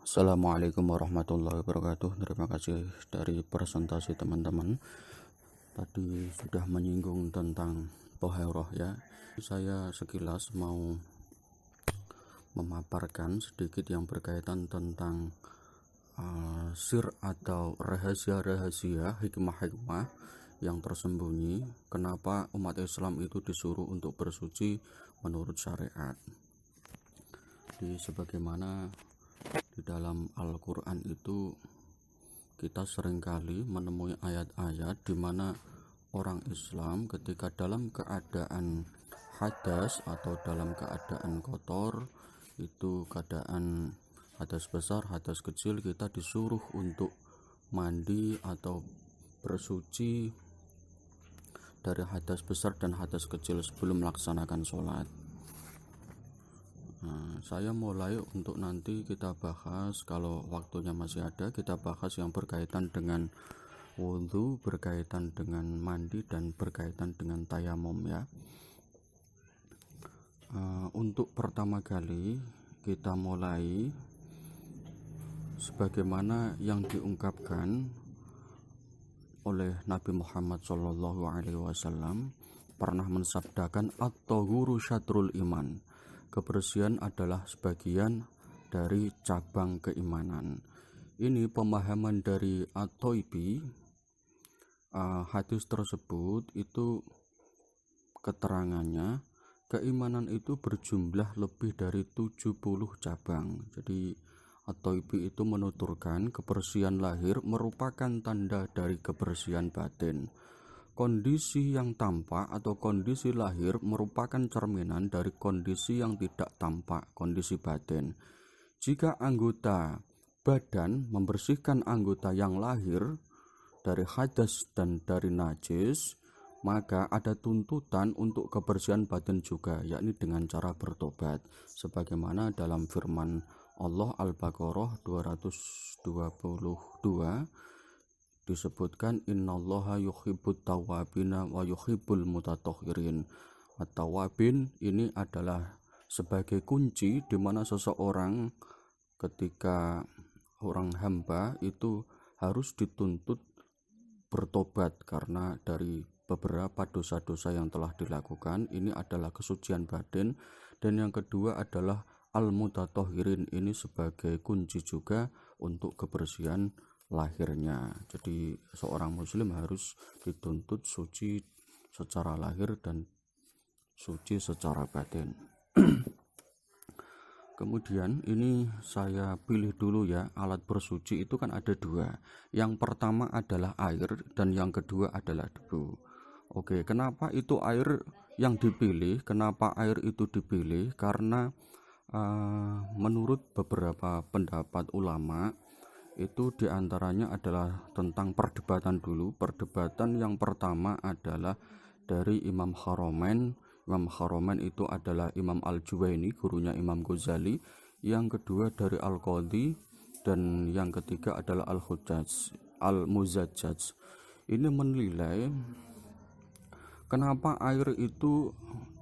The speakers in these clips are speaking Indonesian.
Assalamualaikum warahmatullahi wabarakatuh. Terima kasih dari presentasi teman-teman. Tadi sudah menyinggung tentang Toharoh ya. Saya sekilas mau memaparkan sedikit yang berkaitan tentang sir atau rahasia-rahasia, hikmah-hikmah yang tersembunyi. Kenapa umat Islam itu disuruh untuk bersuci menurut syariat. Sebagaimana di dalam Al-Quran itu kita seringkali menemui ayat-ayat di mana orang Islam ketika dalam keadaan hadas atau dalam keadaan kotor, itu keadaan hadas besar, hadas kecil, kita disuruh untuk mandi atau bersuci dari hadas besar dan hadas kecil sebelum melaksanakan sholat. Saya mulai untuk nanti kita bahas, kalau waktunya masih ada, kita bahas yang berkaitan dengan wudhu, berkaitan dengan mandi, dan berkaitan dengan tayamum ya. Untuk pertama kali kita mulai sebagaimana yang diungkapkan oleh Nabi Muhammad SAW pernah mensabdakan at-tahuru syatrul iman. Kebersihan adalah sebagian dari cabang keimanan. Ini pemahaman dari At-Thaibi. Hadis tersebut itu keterangannya, keimanan itu berjumlah lebih dari 70 cabang. Jadi At-Thaibi itu menuturkan kebersihan lahir merupakan tanda dari kebersihan batin. Kondisi yang tampak atau kondisi lahir merupakan cerminan dari kondisi yang tidak tampak, kondisi batin. Jika anggota badan membersihkan anggota yang lahir dari hadas dan dari najis, maka ada tuntutan untuk kebersihan batin juga, yakni dengan cara bertobat. Sebagaimana dalam firman Allah Al-Baqarah 222 disebutkan innallaha yuhibbut tawwabina wa yuhibbul mutatahhirin. At-tawwabin ini adalah sebagai kunci di mana seseorang ketika orang hamba itu harus dituntut bertobat karena dari beberapa dosa-dosa yang telah dilakukan. Ini adalah kesucian batin. Dan yang kedua adalah al-mutatahhirin, ini sebagai kunci juga untuk kebersihan lahirnya. Jadi seorang muslim harus dituntut suci secara lahir dan suci secara batin. Kemudian ini saya pilih dulu ya, alat bersuci itu kan ada dua. Yang pertama adalah air dan yang kedua adalah debu. Oke, kenapa itu air yang dipilih? Kenapa air itu dipilih? Karena menurut beberapa pendapat ulama, itu diantaranya adalah tentang perdebatan dulu. Perdebatan yang pertama adalah dari Imam Haramain. Imam Haramain itu adalah Imam Al-Juwaini, gurunya Imam Ghazali. Yang kedua dari Al-Qadhi, dan yang ketiga adalah Al-Hujjaj, Al-Muzajjaj. Ini menilai kenapa air itu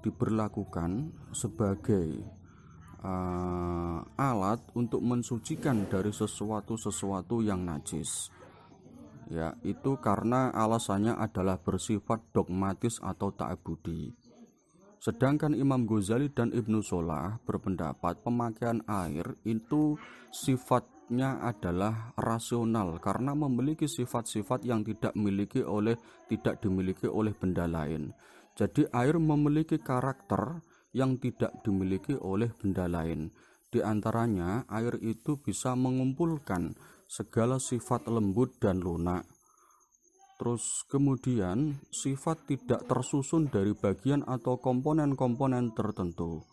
diberlakukan sebagai alat untuk mensucikan dari sesuatu yang najis. Ya, itu karena alasannya adalah bersifat dogmatis atau ta'abudi. Sedangkan Imam Ghazali dan Ibnu Solah berpendapat pemakaian air itu sifatnya adalah rasional karena memiliki sifat-sifat yang tidak dimiliki oleh benda lain. Jadi air memiliki karakter yang tidak dimiliki oleh benda lain. Di antaranya air itu bisa mengumpulkan segala sifat lembut dan lunak. Terus kemudian sifat tidak tersusun dari bagian atau komponen-komponen tertentu.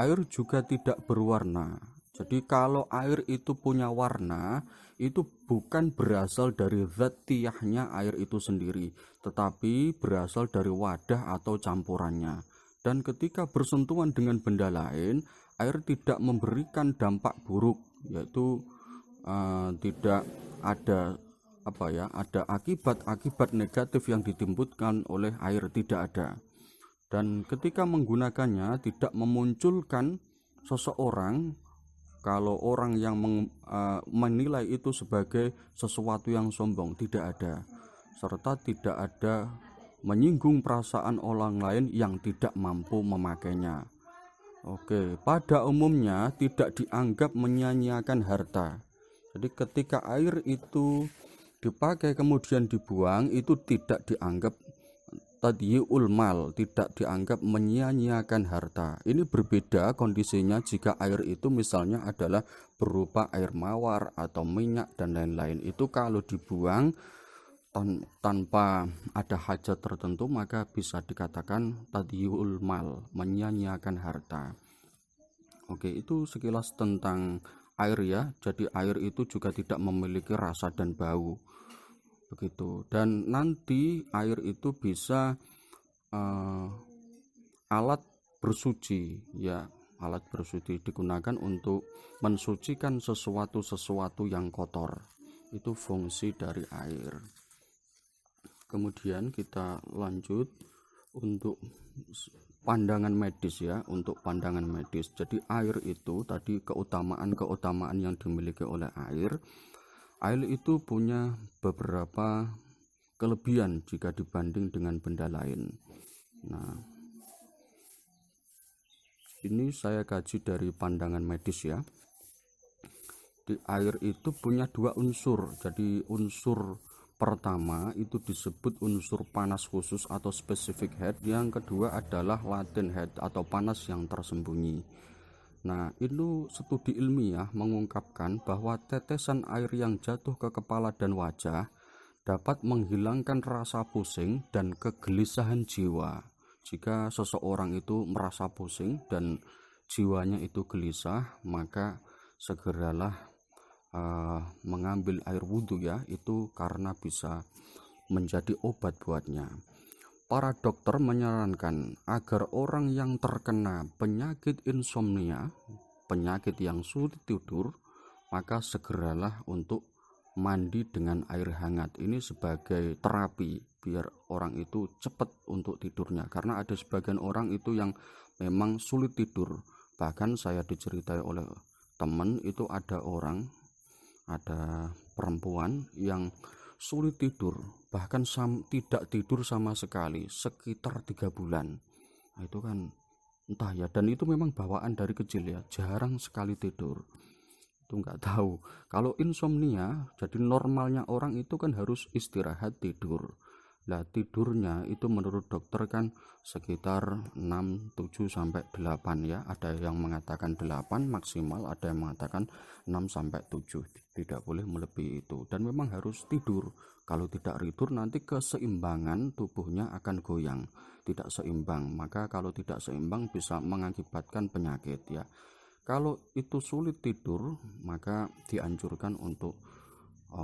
Air juga tidak berwarna. Jadi kalau air itu punya warna, itu bukan berasal dari zat tiyahnya air itu sendiri, tetapi berasal dari wadah atau campurannya. Dan ketika bersentuhan dengan benda lain, air tidak memberikan dampak buruk, yaitu tidak ada ada akibat negatif yang ditimbulkan oleh air, tidak ada. Dan ketika menggunakannya tidak memunculkan seseorang kalau orang yang menilai itu sebagai sesuatu yang sombong, tidak ada, serta tidak ada menyinggung perasaan orang lain yang tidak mampu memakainya. Oke, pada umumnya tidak dianggap menyia-nyiakan harta. Jadi ketika air itu dipakai kemudian dibuang, itu tidak dianggap tadyi'ul mal, tidak dianggap menyia-nyiakan harta. Ini berbeda kondisinya jika air itu misalnya adalah berupa air mawar atau minyak dan lain-lain. Itu kalau dibuang tanpa ada hajat tertentu, maka bisa dikatakan tadyi'ul mal, menyia-nyiakan harta. Oke, itu sekilas tentang air ya. Jadi air itu juga tidak memiliki rasa dan bau, begitu. Dan nanti air itu bisa alat bersuci ya. Alat bersuci digunakan untuk mensucikan sesuatu yang kotor. Itu fungsi dari air. Kemudian kita lanjut untuk pandangan medis ya. Untuk pandangan medis, jadi air itu tadi keutamaan yang dimiliki oleh air itu punya beberapa kelebihan jika dibanding dengan benda lain. Nah, ini saya kaji dari pandangan medis ya. Di air itu punya dua unsur. Jadi unsur pertama itu disebut unsur panas khusus atau specific heat. Yang kedua adalah latent heat atau panas yang tersembunyi. Nah, itu studi ilmiah mengungkapkan bahwa tetesan air yang jatuh ke kepala dan wajah dapat menghilangkan rasa pusing dan kegelisahan jiwa. Jika seseorang itu merasa pusing dan jiwanya itu gelisah, maka segeralah mengambil air wudhu ya, itu karena bisa menjadi obat buatnya. Para dokter menyarankan agar orang yang terkena penyakit insomnia, penyakit yang sulit tidur, maka segeralah untuk mandi dengan air hangat. Ini sebagai terapi biar orang itu cepat untuk tidurnya, karena ada sebagian orang itu yang memang sulit tidur. Bahkan saya diceritai oleh teman itu ada perempuan yang sulit tidur, bahkan tidak tidur sama sekali sekitar 3 bulan. Nah, itu kan entah ya, dan itu memang bawaan dari kecil ya, jarang sekali tidur. Itu nggak tahu. Kalau insomnia, jadi normalnya orang itu kan harus istirahat tidur. Nah, tidurnya itu menurut dokter kan sekitar 6, 7 sampai 8 ya. Ada yang mengatakan 8 maksimal, ada yang mengatakan 6 sampai 7. Tidak boleh melebihi itu. Dan memang harus tidur. Kalau tidak tidur nanti keseimbangan tubuhnya akan goyang, tidak seimbang. Maka kalau tidak seimbang bisa mengakibatkan penyakit ya. Kalau itu sulit tidur, maka dianjurkan untuk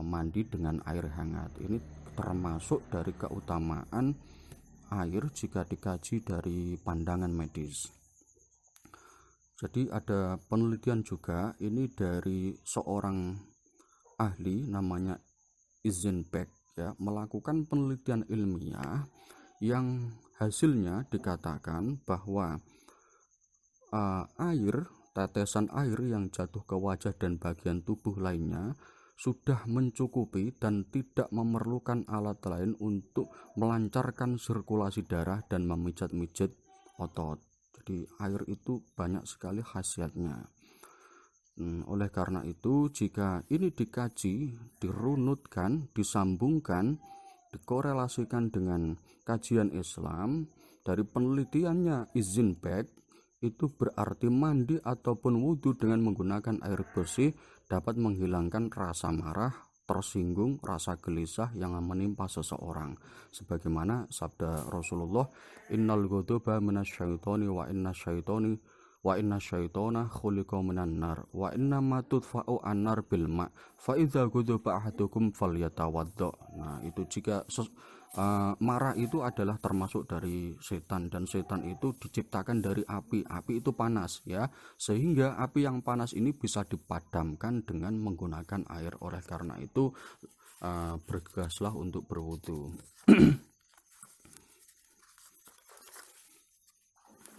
mandi dengan air hangat. Ini termasuk dari keutamaan air jika dikaji dari pandangan medis. Jadi ada penelitian juga, ini dari seorang ahli namanya Eisenberg ya, melakukan penelitian ilmiah yang hasilnya dikatakan bahwa tetesan air yang jatuh ke wajah dan bagian tubuh lainnya sudah mencukupi dan tidak memerlukan alat lain untuk melancarkan sirkulasi darah dan memijat-mijat otot. Jadi air itu banyak sekali khasiatnya. Oleh karena itu, jika ini dikaji, dirunutkan, disambungkan, dikorelasikan dengan kajian Islam, dari penelitiannya Eisenberg, itu berarti mandi ataupun wudhu dengan menggunakan air bersih dapat menghilangkan rasa marah, tersinggung, rasa gelisah yang menimpa seseorang. Sebagaimana sabda Rasulullah, innal ghadaba minasyaitoni wa inna syaitona khuliqa minan nar wa inna ma tudfa'u annar bil ma fa idza ghadaba ahadukum falyatawadda. Nah, itu jika marah itu adalah termasuk dari setan, dan setan itu diciptakan dari api. Api itu panas ya, sehingga api yang panas ini bisa dipadamkan dengan menggunakan air. Oleh karena itu bergegaslah untuk berwudu.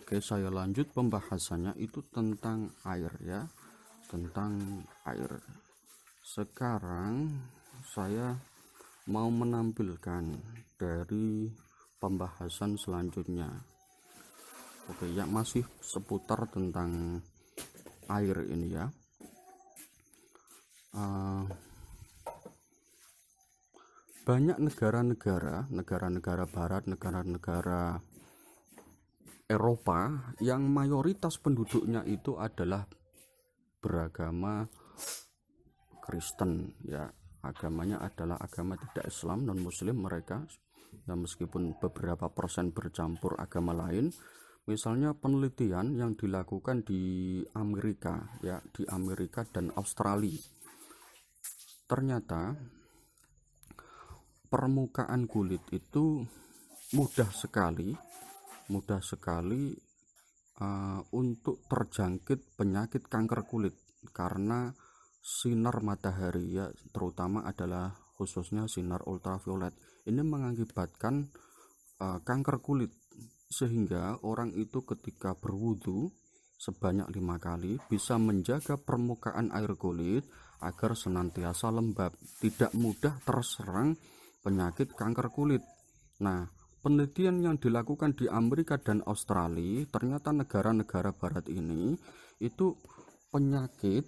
Oke, saya lanjut pembahasannya itu tentang air ya. tentang air. Sekarang saya mau menampilkan dari pembahasan selanjutnya. Oke, yang masih seputar tentang air ini ya. Banyak negara-negara barat, negara-negara Eropa yang mayoritas penduduknya itu adalah beragama Kristen ya. Agamanya adalah agama tidak Islam, non muslim mereka. Ya, meskipun beberapa persen bercampur agama lain. Misalnya penelitian yang dilakukan di Amerika ya, di Amerika dan Australia. Ternyata permukaan kulit itu mudah sekali untuk terjangkit penyakit kanker kulit karena sinar matahari ya, terutama adalah khususnya sinar ultraviolet. Ini mengakibatkan kanker kulit, sehingga orang itu ketika berwudu sebanyak 5 kali bisa menjaga permukaan air kulit agar senantiasa lembab, tidak mudah terserang penyakit kanker kulit. Nah, penelitian yang dilakukan di Amerika dan Australia, ternyata negara-negara barat ini itu penyakit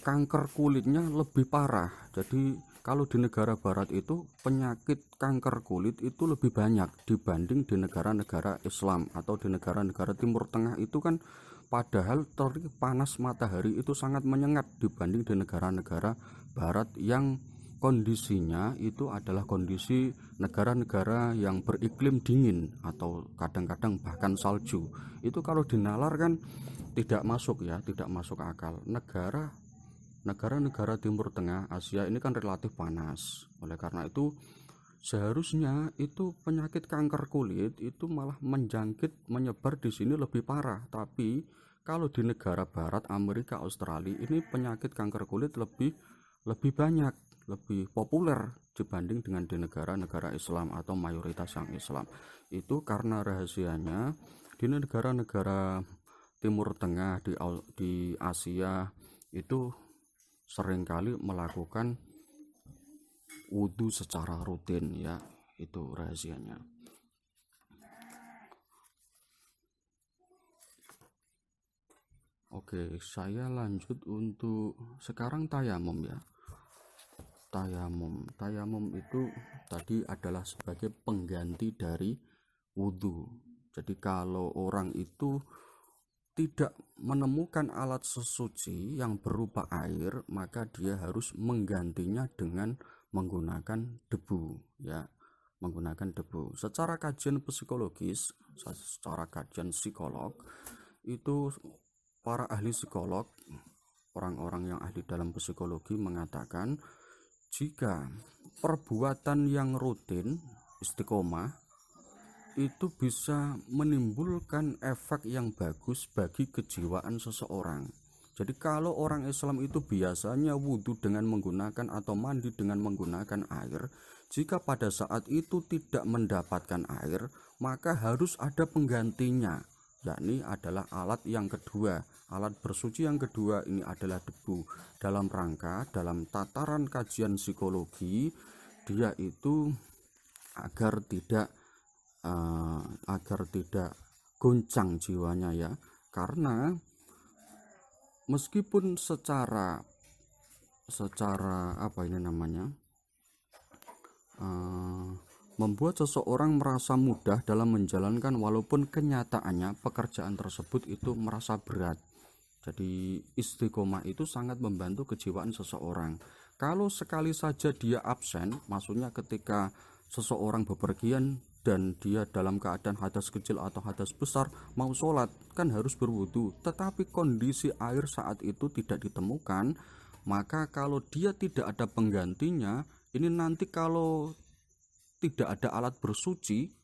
kanker kulitnya lebih parah. Jadi kalau di negara barat itu penyakit kanker kulit itu lebih banyak dibanding di negara-negara Islam atau di negara-negara Timur Tengah itu kan, padahal terik panas matahari itu sangat menyengat dibanding di negara-negara barat yang kondisinya itu adalah kondisi negara-negara yang beriklim dingin atau kadang-kadang bahkan salju. Itu kalau dinalar kan tidak masuk ya, tidak masuk akal. Negara-negara Timur Tengah Asia ini kan relatif panas. Oleh karena itu seharusnya itu penyakit kanker kulit itu malah menyebar di sini lebih parah. Tapi kalau di negara barat, Amerika, Australia, ini penyakit kanker kulit lebih banyak, lebih populer dibanding dengan di negara-negara Islam atau mayoritas yang Islam. Itu karena rahasianya di negara-negara Timur Tengah, di Asia itu seringkali melakukan wudhu secara rutin ya, itu rahasianya. Oke, saya lanjut untuk sekarang tayamum ya. Tayamum itu tadi adalah sebagai pengganti dari wudhu. Jadi kalau orang itu tidak menemukan alat sesuci yang berupa air, maka dia harus menggantinya dengan menggunakan debu ya, menggunakan debu. Secara kajian psikologis, secara kajian psikolog itu, para ahli psikolog, orang-orang yang ahli dalam psikologi mengatakan jika perbuatan yang rutin istiqomah itu bisa menimbulkan efek yang bagus bagi kejiwaan seseorang. Jadi kalau orang Islam itu biasanya wudhu dengan menggunakan atau mandi dengan menggunakan air, jika pada saat itu tidak mendapatkan air, maka harus ada penggantinya, yakni adalah alat yang kedua. Alat bersuci yang kedua ini adalah debu. Dalam tataran kajian psikologi, dia itu agar tidak goncang jiwanya ya, karena meskipun secara membuat seseorang merasa mudah dalam menjalankan, walaupun kenyataannya pekerjaan tersebut itu merasa berat. Jadi istiqomah itu sangat membantu kejiwaan seseorang. Kalau sekali saja dia absen, maksudnya ketika seseorang bepergian dan dia dalam keadaan hadas kecil atau hadas besar, mau sholat kan harus berwudu, tetapi kondisi air saat itu tidak ditemukan, maka kalau dia tidak ada penggantinya, ini nanti kalau tidak ada alat bersuci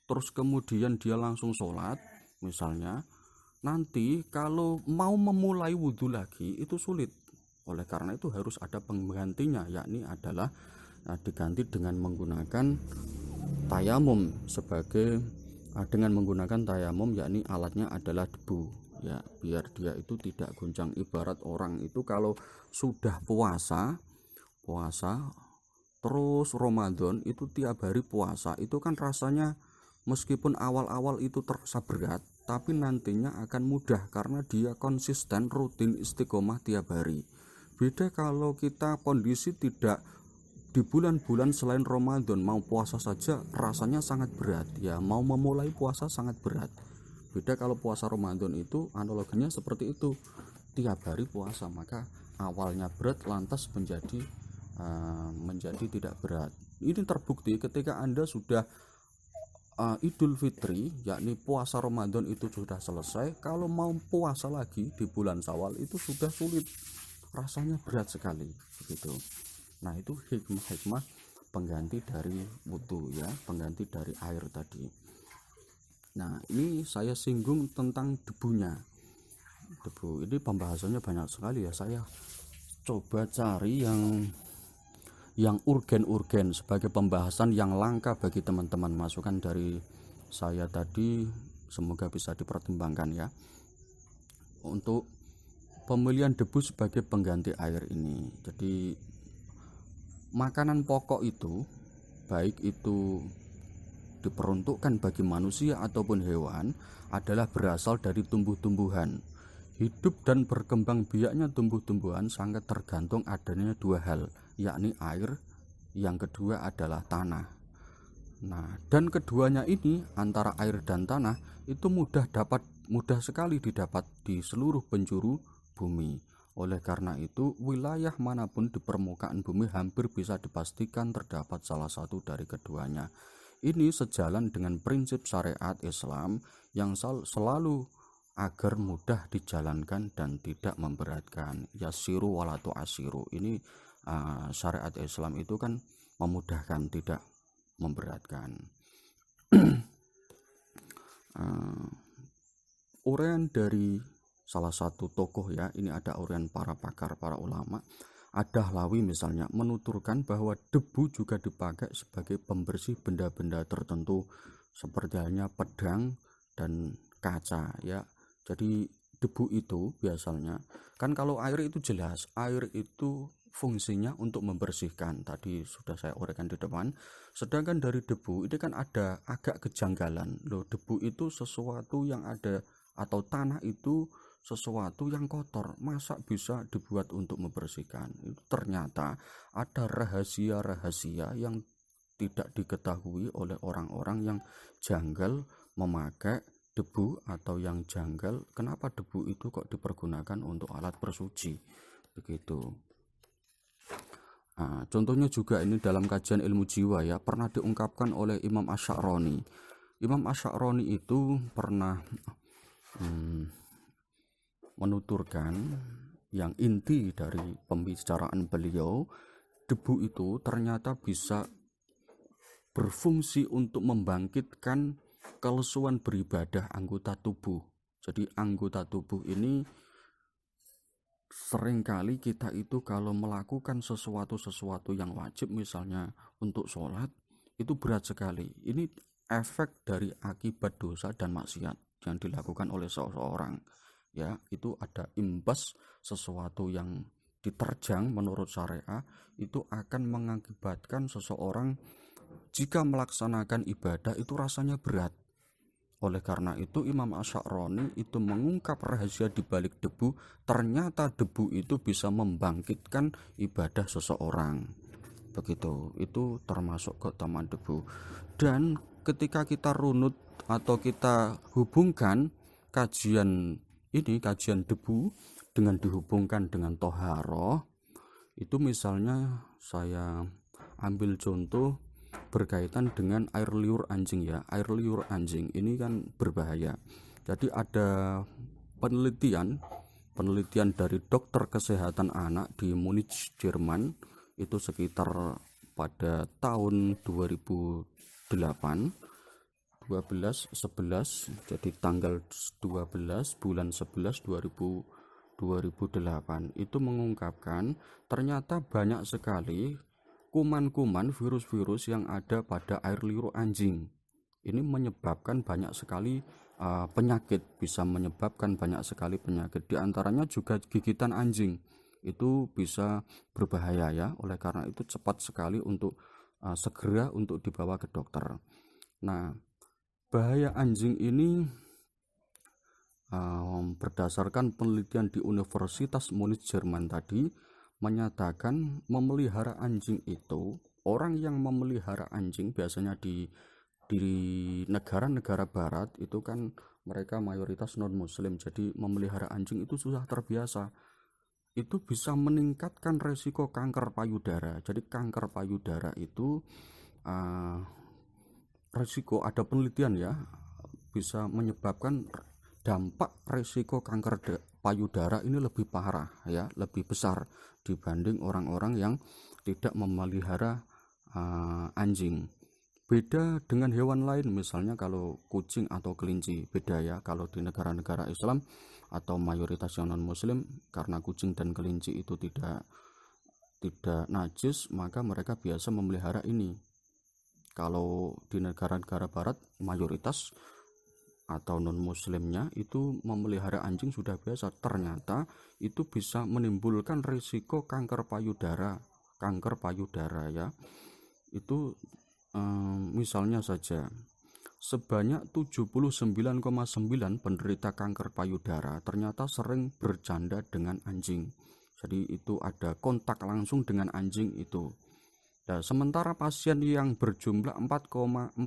terus kemudian dia langsung sholat misalnya, nanti kalau mau memulai wudhu lagi itu sulit. Oleh karena itu harus ada penggantinya, yakni adalah diganti dengan menggunakan tayamum yakni alatnya adalah debu ya, biar dia itu tidak goncang. Ibarat orang itu kalau sudah puasa terus Ramadan itu tiap hari puasa, itu kan rasanya meskipun awal-awal itu terasa berat, tapi nantinya akan mudah karena dia konsisten rutin istiqomah tiap hari. Beda kalau kita kondisi tidak di bulan-bulan selain Ramadan, mau puasa saja rasanya sangat berat ya, mau memulai puasa sangat berat. Beda kalau puasa Ramadan itu analoginya seperti itu, tiap hari puasa, maka awalnya berat lantas menjadi tidak berat. Ini terbukti ketika Anda sudah Idul Fitri, yakni puasa Ramadan itu sudah selesai, kalau mau puasa lagi di bulan Syawal itu sudah sulit, rasanya berat sekali begitu. Nah, itu hikmah pengganti dari wudhu ya, pengganti dari air tadi. Nah, ini saya singgung tentang debunya. Debu ini pembahasannya banyak sekali ya, saya coba cari yang urgen sebagai pembahasan yang langka bagi teman-teman. Masukan dari saya tadi semoga bisa dipertimbangkan ya, untuk pemilihan debu sebagai pengganti air ini. Jadi makanan pokok itu, baik itu diperuntukkan bagi manusia ataupun hewan, adalah berasal dari tumbuh-tumbuhan. Hidup dan berkembang biaknya tumbuh-tumbuhan sangat tergantung adanya dua hal, yakni air, yang kedua adalah tanah. Nah, dan keduanya ini antara air dan tanah itu mudah sekali didapat di seluruh penjuru bumi. Oleh karena itu, wilayah manapun di permukaan bumi hampir bisa dipastikan terdapat salah satu dari keduanya. Ini sejalan dengan prinsip syariat Islam yang selalu agar mudah dijalankan dan tidak memberatkan. Yasiru wala tu'asiru. Ini syariat Islam itu kan memudahkan, tidak memberatkan. Uraian dari salah satu tokoh ya, ini ada uraian para pakar, para ulama. Ad-Dahlawi misalnya menuturkan bahwa debu juga dipakai sebagai pembersih benda-benda tertentu seperti halnya pedang dan kaca ya. Jadi debu itu biasanya kan, kalau air itu jelas, air itu fungsinya untuk membersihkan, tadi sudah saya uraikan di depan. Sedangkan dari debu ini kan ada agak kejanggalan loh, debu itu sesuatu yang ada, atau tanah itu sesuatu yang kotor, masa bisa dibuat untuk membersihkan? Itu ternyata ada rahasia-rahasia yang tidak diketahui oleh orang-orang yang janggal memakai debu, atau yang janggal kenapa debu itu kok dipergunakan untuk alat bersuci begitu. Nah, contohnya juga ini dalam kajian ilmu jiwa ya, pernah diungkapkan oleh Imam Asy'aroni. Imam Asy'aroni itu pernah menuturkan yang inti dari pembicaraan beliau, debu itu ternyata bisa berfungsi untuk membangkitkan kelesuan beribadah anggota tubuh. Jadi anggota tubuh ini seringkali kita itu kalau melakukan sesuatu yang wajib, misalnya untuk sholat, itu berat sekali. Ini efek dari akibat dosa dan maksiat yang dilakukan oleh seseorang ya. Itu ada imbas sesuatu yang diterjang menurut syariah, itu akan mengakibatkan seseorang jika melaksanakan ibadah itu rasanya berat. Oleh karena itu Imam Asy'aroni itu mengungkap rahasia di balik debu. Ternyata debu itu bisa membangkitkan ibadah seseorang begitu. Itu termasuk keutamaan debu. Dan ketika kita runut atau kita hubungkan kajian debu dengan dihubungkan dengan toharoh, itu misalnya saya ambil contoh berkaitan dengan air liur anjing ya. Air liur anjing ini kan berbahaya. Jadi ada penelitian dari dokter kesehatan anak di Munich, Jerman, itu sekitar pada tahun 2008 11 jadi tanggal 12 bulan 11 2008 itu mengungkapkan ternyata banyak sekali kuman-kuman, virus-virus yang ada pada air liur anjing. Ini menyebabkan banyak sekali penyakit, bisa menyebabkan banyak sekali penyakit. Di antaranya juga gigitan anjing itu bisa berbahaya ya. Oleh karena itu cepat sekali untuk segera untuk dibawa ke dokter. Nah, bahaya anjing ini berdasarkan penelitian di Universitas Munich Jerman tadi menyatakan memelihara anjing itu, orang yang memelihara anjing biasanya di negara-negara barat itu kan mereka mayoritas non muslim, jadi memelihara anjing itu sudah terbiasa. Itu bisa meningkatkan resiko kanker payudara. Jadi kanker payudara itu resiko, ada penelitian ya, bisa menyebabkan dampak resiko kanker payudara ini lebih parah ya, lebih besar dibanding orang-orang yang tidak memelihara anjing. Beda dengan hewan lain, misalnya kalau kucing atau kelinci, beda ya. Kalau di negara-negara Islam atau mayoritas yang non muslim, karena kucing dan kelinci itu tidak najis, maka mereka biasa memelihara ini. Kalau di negara-negara barat mayoritas atau non muslimnya itu memelihara anjing sudah biasa. Ternyata itu bisa menimbulkan risiko kanker payudara ya. Itu misalnya saja sebanyak 79,9 penderita kanker payudara ternyata sering bercanda dengan anjing. Jadi itu ada kontak langsung dengan anjing itu. Nah, sementara pasien yang berjumlah 4,4%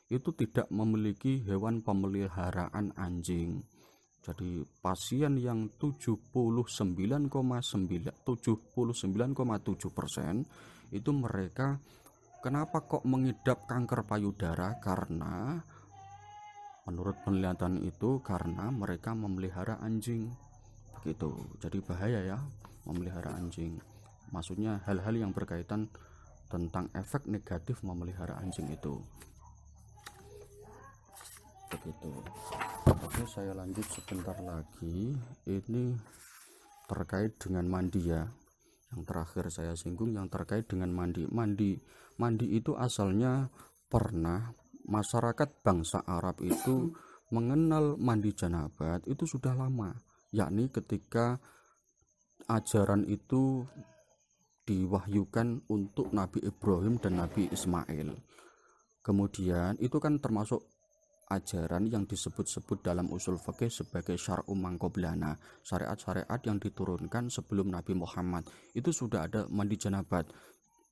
itu tidak memiliki hewan pemeliharaan anjing. Jadi pasien yang 79,7% itu mereka kenapa kok mengidap kanker payudara, karena menurut penelitian itu karena mereka memelihara anjing begitu. Jadi bahaya ya memelihara anjing, maksudnya hal-hal yang berkaitan tentang efek negatif memelihara anjing itu begitu. Oke, saya lanjut sebentar lagi. Ini terkait dengan mandi ya, yang terakhir saya singgung yang terkait dengan mandi itu asalnya pernah masyarakat bangsa Arab itu mengenal mandi janabat itu sudah lama, yakni ketika ajaran itu diwahyukan untuk Nabi Ibrahim dan Nabi Ismail. Kemudian itu kan termasuk ajaran yang disebut-sebut dalam usul fikih sebagai syar'u man qablana, syariat-syariat yang diturunkan sebelum Nabi Muhammad. Itu sudah ada mandi janabat.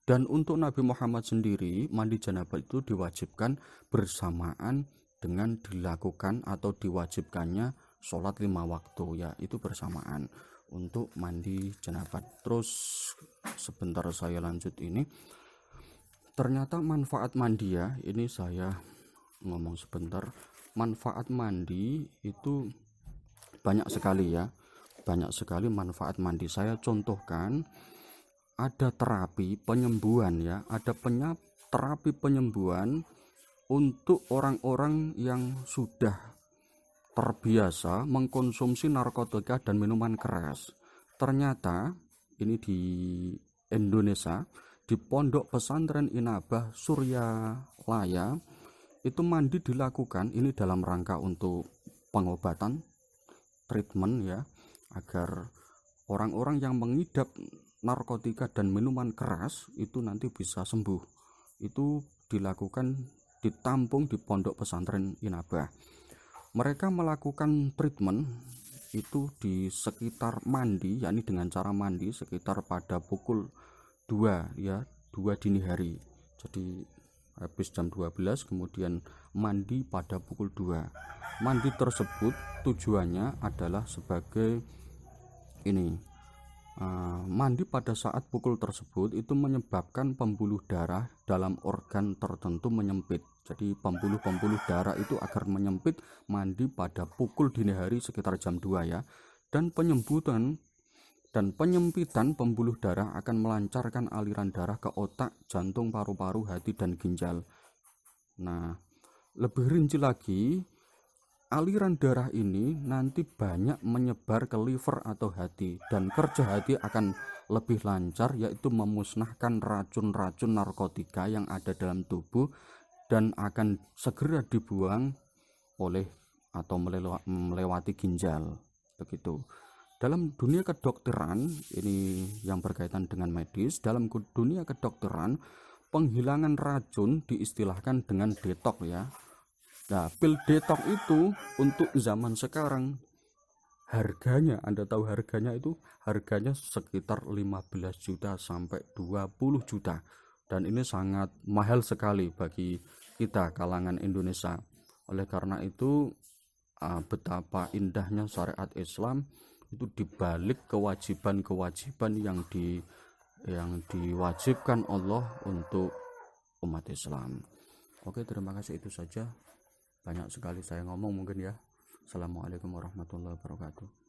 Dan untuk Nabi Muhammad sendiri, mandi janabat itu diwajibkan bersamaan dengan dilakukan atau diwajibkannya sholat 5 waktu ya, itu bersamaan untuk mandi janabat. Terus sebentar saya lanjut ini. Ternyata manfaat mandi ya, ini saya ngomong sebentar. Manfaat mandi itu banyak sekali ya, banyak sekali manfaat mandi. Saya contohkan, ada terapi penyembuhan ya, ada terapi penyembuhan untuk orang-orang yang sudah terbiasa mengkonsumsi narkotika dan minuman keras. Ternyata ini di Indonesia, di Pondok Pesantren Inabah Suryalaya itu mandi dilakukan ini dalam rangka untuk pengobatan, treatment ya, agar orang-orang yang mengidap narkotika dan minuman keras itu nanti bisa sembuh. Itu dilakukan, ditampung di Pondok Pesantren Inabah. Mereka melakukan treatment itu di sekitar mandi, yakni dengan cara mandi sekitar pada pukul 2 ya, 2 dini hari. Jadi habis jam 12 kemudian mandi pada pukul 2. Mandi tersebut tujuannya adalah sebagai ini, mandi pada saat pukul tersebut itu menyebabkan pembuluh darah dalam organ tertentu menyempit. Jadi pembuluh darah itu agar menyempit, mandi pada pukul dini hari sekitar jam 2 ya. Dan penyempitan pembuluh darah akan melancarkan aliran darah ke otak, jantung, paru-paru, hati, dan ginjal. Nah, lebih rinci lagi, aliran darah ini nanti banyak menyebar ke liver atau hati, dan kerja hati akan lebih lancar, yaitu memusnahkan racun-racun narkotika yang ada dalam tubuh dan akan segera dibuang oleh atau melewati ginjal begitu. Dalam dunia kedokteran, ini yang berkaitan dengan medis, dalam dunia kedokteran penghilangan racun diistilahkan dengan detox ya. Nah, pil detox itu untuk zaman sekarang harganya, Anda tahu harganya itu, harganya sekitar 15 juta sampai 20 juta, dan ini sangat mahal sekali bagi kita kalangan Indonesia. Oleh karena itu betapa indahnya syariat Islam itu dibalik kewajiban-kewajiban yang diwajibkan Allah untuk umat Islam. Oke, terima kasih, itu saja. Banyak sekali saya ngomong mungkin ya. Assalamualaikum warahmatullahi wabarakatuh.